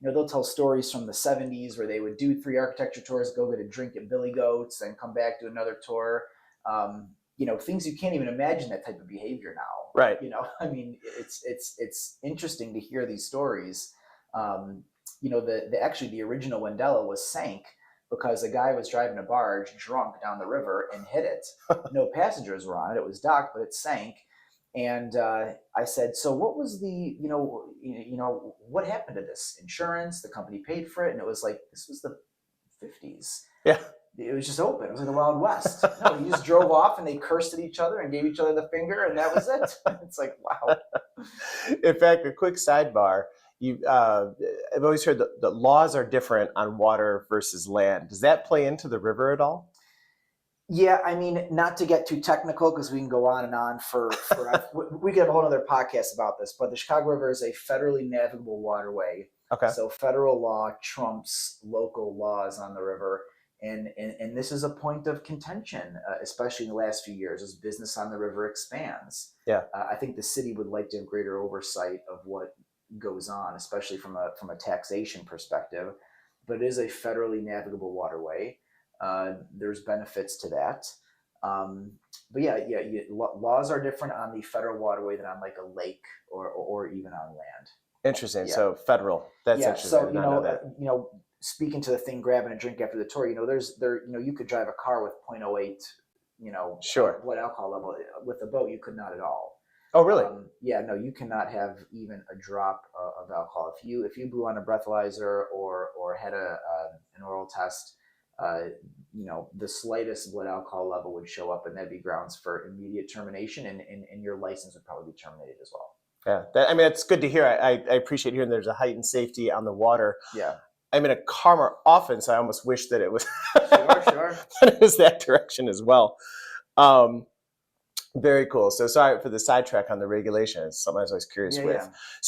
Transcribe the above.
they'll tell stories from the 70s where they would do 3 architecture tours, go get a drink at Billy Goat's, and come back to another tour. Things you can't even imagine that type of behavior now. Right. I mean, it's interesting to hear these stories. Actually the original Wendella was sank because a guy was driving a barge drunk down the river and hit it. No passengers were on it. It was docked, but it sank. And I said, so what was what happened to this insurance? The company paid for it. And it was like, this was the 50s. Yeah. It was just open. It was like the Wild West. No, he just drove off and they cursed at each other and gave each other the finger, and that was it. It's like, wow. In fact, a quick sidebar. I've always heard that the laws are different on water versus land. Does that play into the river at all? Yeah, I mean, not to get too technical because we can go on and on for we could have a whole other podcast about this, but the Chicago River is a federally navigable waterway. Okay. So federal law trumps local laws on the river. And this is a point of contention, especially in the last few years as business on the river expands. Yeah. I think the city would like to have greater oversight of what goes on, especially from a taxation perspective. But it is a federally navigable waterway. There's benefits to that. But laws are different on the federal waterway than on like a lake or even on land. Interesting. Yeah. So federal. That's interesting. So speaking to the thing, grabbing a drink after the tour, you could drive a car with 0.08, sure, blood alcohol level. With a boat, you could not at all. Oh, really? No, you cannot have even a drop of alcohol. If you blew on a breathalyzer or had an oral test, the slightest blood alcohol level would show up, and that'd be grounds for immediate termination, and your license would probably be terminated as well. Yeah, it's good to hear. I appreciate hearing there's a heightened safety on the water. Yeah. I'm in a car more often, so I almost wish that it was sure. that it was that direction as well. Very cool. So sorry for the sidetrack on the regulation. It's something I was always curious with. Yeah.